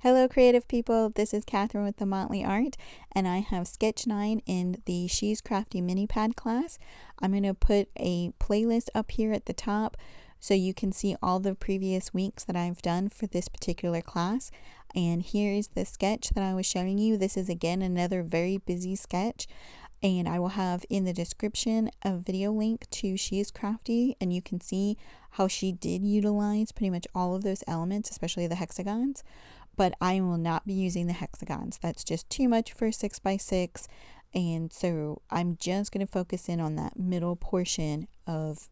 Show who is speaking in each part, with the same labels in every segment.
Speaker 1: Hello creative people, this is Catherine with the Motley Art, and I have Sketch 9 in the She's Crafty mini pad class. I'm going to put a playlist up here at the top so you can see all the previous weeks that I've done for this particular class. And here is the sketch that I was showing you. This is again another very busy sketch, and I will have in the description a video link to She is Crafty, and you can see how she did utilize pretty much all of those elements, especially the hexagons. But I will not be using the hexagons. That's just too much for 6x6, and so I'm just going to focus in on that middle portion of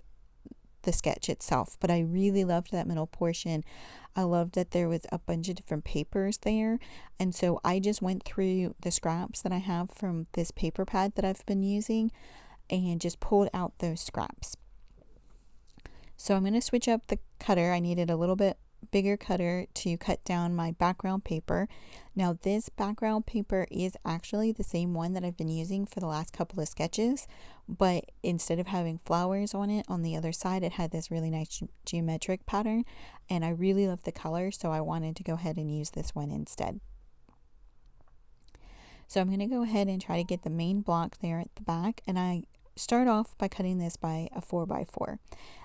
Speaker 1: the sketch itself. But I really loved that middle portion. I loved that there was a bunch of different papers there, and so I just went through the scraps that I have from this paper pad that I've been using and just pulled out those scraps. So I'm going to switch up the cutter. I needed a little bit bigger cutter to cut down my background paper. Now this background paper is actually the same one that I've been using for the last couple of sketches, but instead of having flowers on it, on the other side it had this really nice geometric pattern, and I really love the color, so I wanted to go ahead and use this one instead. So I'm going to go ahead and try to get the main block there at the back, and I start off by cutting this by a 4x4,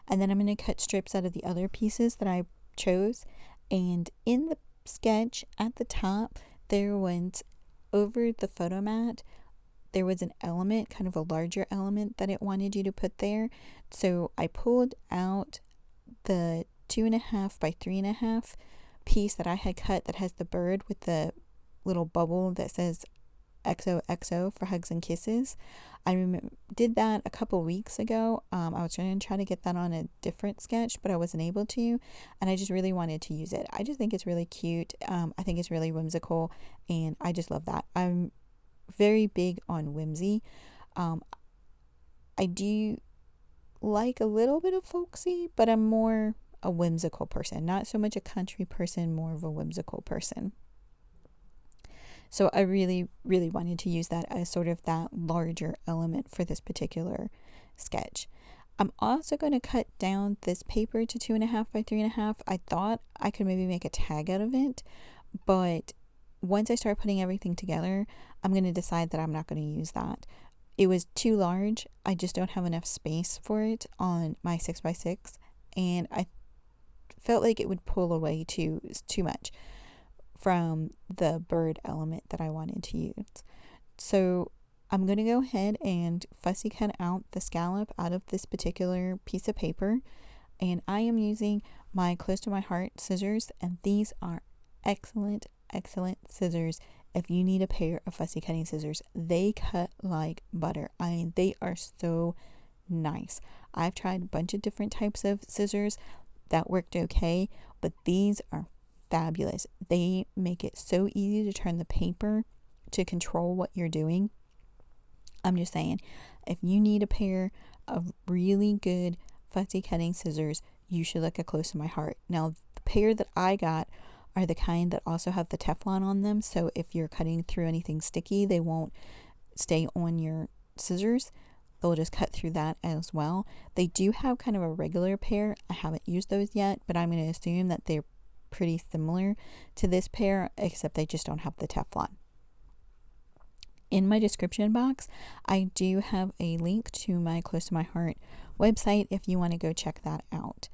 Speaker 1: and then I'm going to cut strips out of the other pieces that I chose. And in the sketch at the top, there was, over the photo mat, there was an element, kind of a larger element that it wanted you to put there. So I pulled out the 2.5 by 3.5 piece that I had cut that has the bird with the little bubble that says XOXO for hugs and kisses. I did that a couple weeks ago. I was going to try to get that on a different sketch, but I wasn't able to, and I just really wanted to use it. I just think it's really cute. I think it's really whimsical, and I just love that. I'm very big on whimsy. I do like a little bit of folksy, but I'm more a whimsical person. Not so much a country person, more of a whimsical person. So I really, really wanted to use that as sort of that larger element for this particular sketch. I'm also going to cut down this paper to 2.5 by 3.5. I thought I could maybe make a tag out of it, but once I start putting everything together, I'm going to decide that I'm not going to use that. It was too large. I just don't have enough space for it on my 6x6, and I felt like it would pull away too much from the bird element that I wanted to use. So I'm going to go ahead and fussy cut out the scallop out of this particular piece of paper, and I am using my close to my heart scissors, and these are excellent scissors. If you need a pair of fussy cutting scissors, they cut like butter. I mean, they are so nice. I've tried a bunch of different types of scissors that worked okay, but these are fabulous. They make it so easy to turn the paper to control what you're doing. I'm just saying, if you need a pair of really good fussy cutting scissors, you should look at Close to My Heart. Now, the pair that I got are the kind that also have the Teflon on them, so if you're cutting through anything sticky, they won't stay on your scissors. They'll just cut through that as well. They do have kind of a regular pair. I haven't used those yet, but I'm going to assume that they're pretty similar to this pair, except they just don't have the Teflon. In my description box, I do have a link to my Close to My Heart website if you want to go check that out.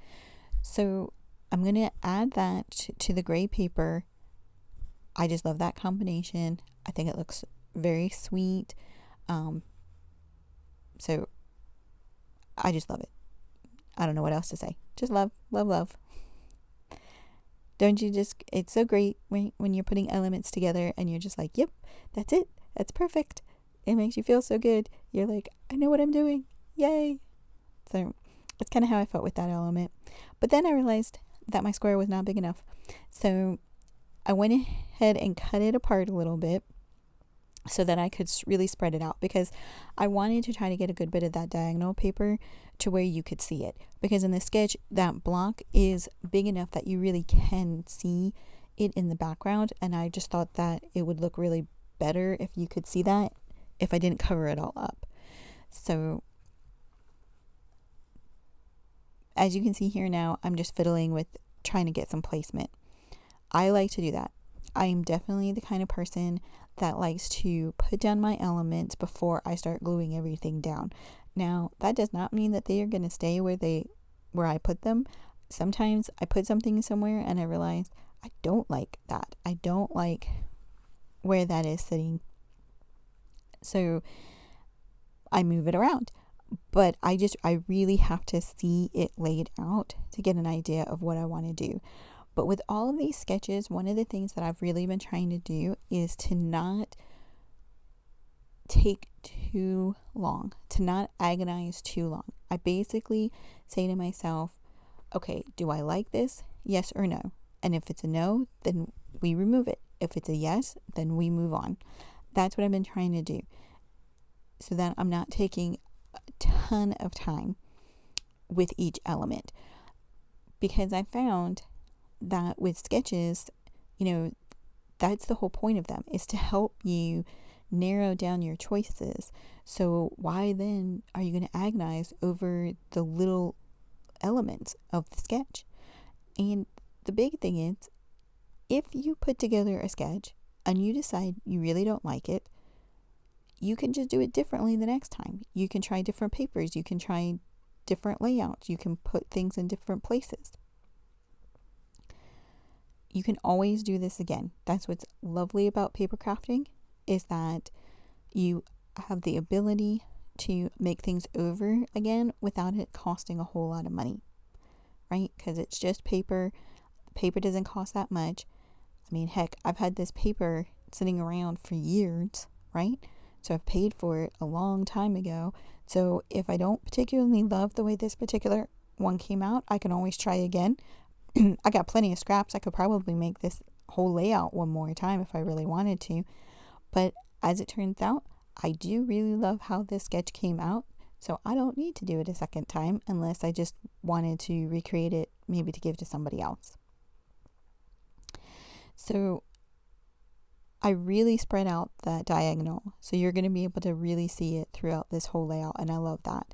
Speaker 1: So I'm going to add that to the gray paper. I just love that combination. I think it looks very sweet. So I just love it. I don't know what else to say. Just love, love, love. Don't you just, it's so great when you're putting elements together and you're just like, yep, that's it. That's perfect. It makes you feel so good. You're like, I know what I'm doing. Yay. So that's kind of how I felt with that element. But then I realized that my square was not big enough. So I went ahead and cut it apart a little bit so that I could really spread it out, because I wanted to try to get a good bit of that diagonal paper to where you could see it, because in the sketch that block is big enough that you really can see it in the background, and I just thought that it would look really better if you could see that if I didn't cover it all up. So as you can see here now, I'm just fiddling with trying to get some placement. I like to do that. I'm definitely the kind of person that likes to put down my elements before I start gluing everything down. Now, that does not mean that they are going to stay where I put them. Sometimes I put something somewhere and I realize I don't like that. I don't like where that is sitting. So I move it around. But I really have to see it laid out to get an idea of what I want to do. But with all of these sketches, one of the things that I've really been trying to do is to not take too long, to not agonize too long. I basically say to myself, okay, do I like this? Yes or no? And if it's a no, then we remove it. If it's a yes, then we move on. That's what I've been trying to do, so that I'm not taking a ton of time with each element. Because I found that with sketches, that's the whole point of them, is to help you narrow down your choices. So why then are you going to agonize over the little elements of the sketch? And the big thing is, if you put together a sketch and you decide you really don't like it, you can just do it differently the next time. You can try different papers. You can try different layouts. You can put things in different places. You can always do this again. That's what's lovely about paper crafting, is that you have the ability to make things over again without it costing a whole lot of money, right? Because it's just paper. Paper doesn't cost that much. I mean, heck, I've had this paper sitting around for years, right? So I've paid for it a long time ago. So if I don't particularly love the way this particular one came out, I can always try again. I got plenty of scraps. I could probably make this whole layout one more time if I really wanted to. But as it turns out, I do really love how this sketch came out. So I don't need to do it a second time unless I just wanted to recreate it, maybe to give to somebody else. So I really spread out that diagonal. So you're going to be able to really see it throughout this whole layout. And I love that.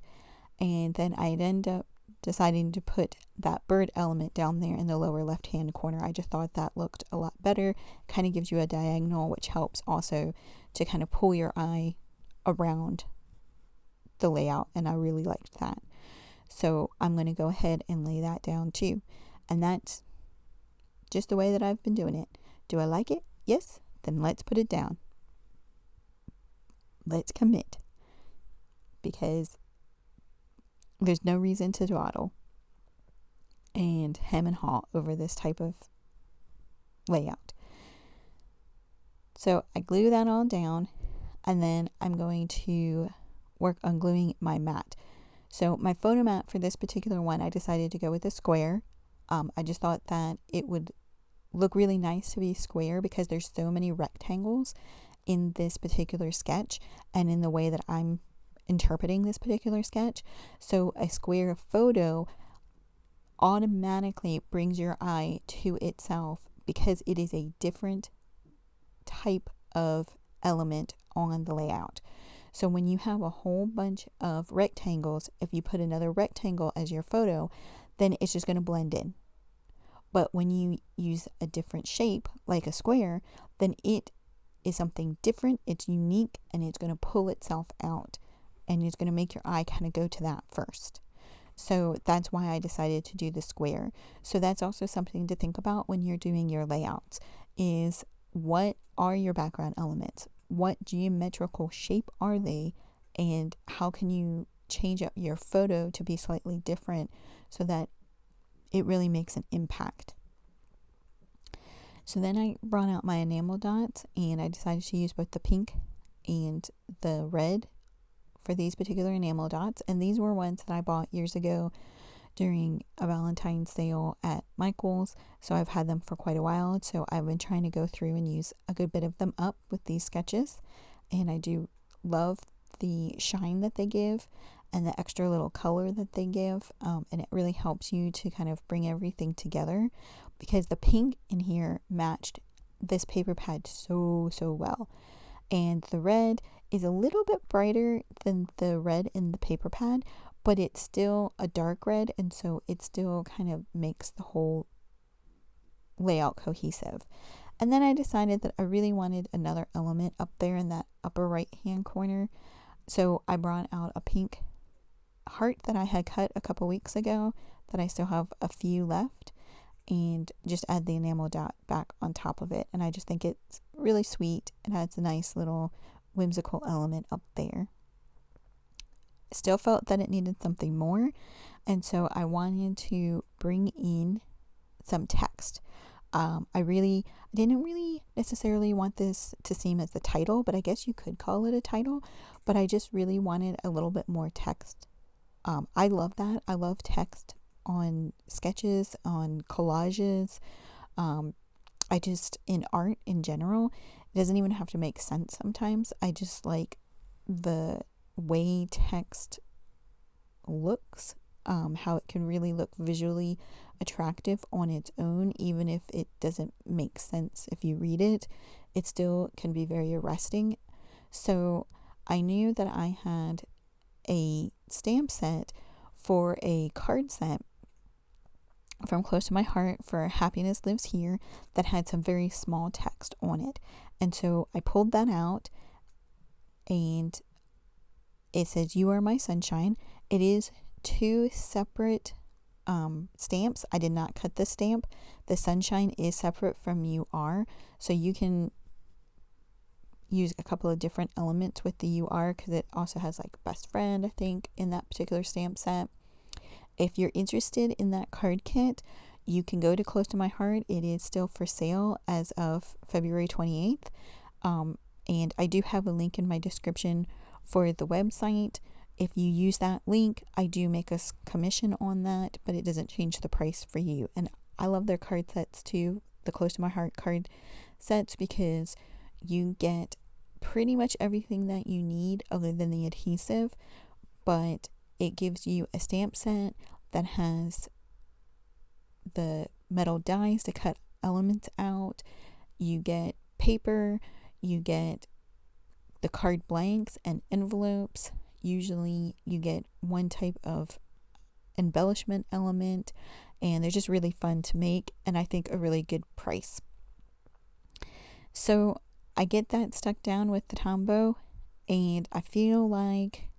Speaker 1: And then I'd end up deciding to put that bird element down there in the lower left hand corner. I just thought that looked a lot better. Kind of gives you a diagonal, which helps also to kind of pull your eye around the layout, and I really liked that. So I'm going to go ahead and lay that down too. And that's just the way that I've been doing it. Do I like it? Yes? Then let's put it down. Let's commit. Because there's no reason to dawdle and hem and haw over this type of layout. So I glue that all down, and then I'm going to work on gluing my mat. So my photo mat for this particular one, I decided to go with a square. I just thought that it would look really nice to be square because there's so many rectangles in this particular sketch and in the way that I'm interpreting this particular sketch. So a square photo automatically brings your eye to itself because it is a different type of element on the layout. So when you have a whole bunch of rectangles, if you put another rectangle as your photo, then it's just going to blend in. But when you use a different shape, like a square, then it is something different, it's unique, and it's going to pull itself out. And it's going to make your eye kind of go to that first. So that's why I decided to do the square. So that's also something to think about when you're doing your layouts, is what are your background elements? What geometrical shape are they? And how can you change up your photo to be slightly different so that it really makes an impact? So then I brought out my enamel dots, and I decided to use both the pink and the red for these particular enamel dots. And these were ones that I bought years ago during a Valentine's sale at Michael's. So I've had them for quite a while. So I've been trying to go through and use a good bit of them up with these sketches. And I do love the shine that they give and the extra little color that they give. And it really helps you to kind of bring everything together, because the pink in here matched this paper pad so well. And the red is a little bit brighter than the red in the paper pad, but it's still a dark red, and so it still kind of makes the whole layout cohesive. And then I decided that I really wanted another element up there in that upper right hand corner. So I brought out a pink heart that I had cut a couple weeks ago that I still have a few left, and just add the enamel dot back on top of it. And I just think it's really sweet. It adds a nice little whimsical element up there. Still felt that it needed something more, and so I wanted to bring in some text. I didn't really necessarily want this to seem as the title, but I guess you could call it a title, but I just really wanted a little bit more text. I love that. I love text on sketches, on collages. In art in general, it doesn't even have to make sense sometimes. I just like the way text looks, how it can really look visually attractive on its own, even if it doesn't make sense if you read it. It still can be very arresting. So I knew that I had a stamp set for a card set from Close to My Heart for Happiness Lives Here that had some very small text on it. And so I pulled that out, and it says, "You Are My Sunshine." It is 2 separate stamps. I did not cut the stamp. The sunshine is separate from "You Are," so you can use a couple of different elements with the "You Are" because it also has like best friend, I think, in that particular stamp set. If you're interested in that card kit, you can go to Close to My Heart. It is still for sale as of February 28th. And I do have a link in my description for the website. If you use that link, I do make a commission on that, but it doesn't change the price for you. And I love their card sets too, the Close to My Heart card sets, because you get pretty much everything that you need other than the adhesive, but it gives you a stamp set that has the metal dies to cut elements out. You get paper, you get the card blanks and envelopes. Usually you get one type of embellishment element, and they're just really fun to make, and I think a really good price. So I get that stuck down with the Tombow, and I feel like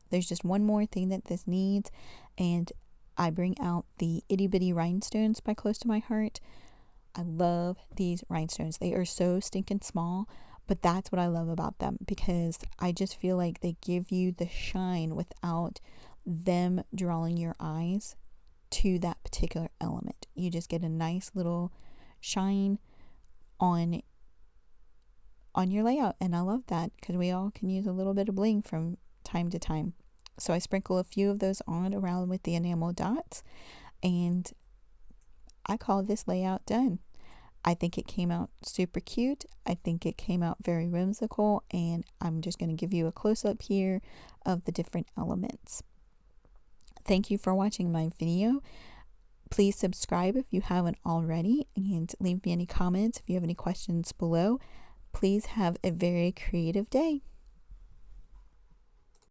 Speaker 1: there's just one more thing that this needs, and I bring out the Itty Bitty Rhinestones by Close to My Heart. I love these rhinestones. They are so stinking small, but that's what I love about them, because I just feel like they give you the shine without them drawing your eyes to that particular element. You just get a nice little shine on your layout, and I love that because we all can use a little bit of bling from time to time. So I sprinkle a few of those on around with the enamel dots, and I call this layout done. I think it came out super cute. I think it came out very whimsical, and I'm just going to give you a close-up here of the different elements. Thank you for watching my video. Please subscribe if you haven't already, and leave me any comments if you have any questions below. Please have a very creative day.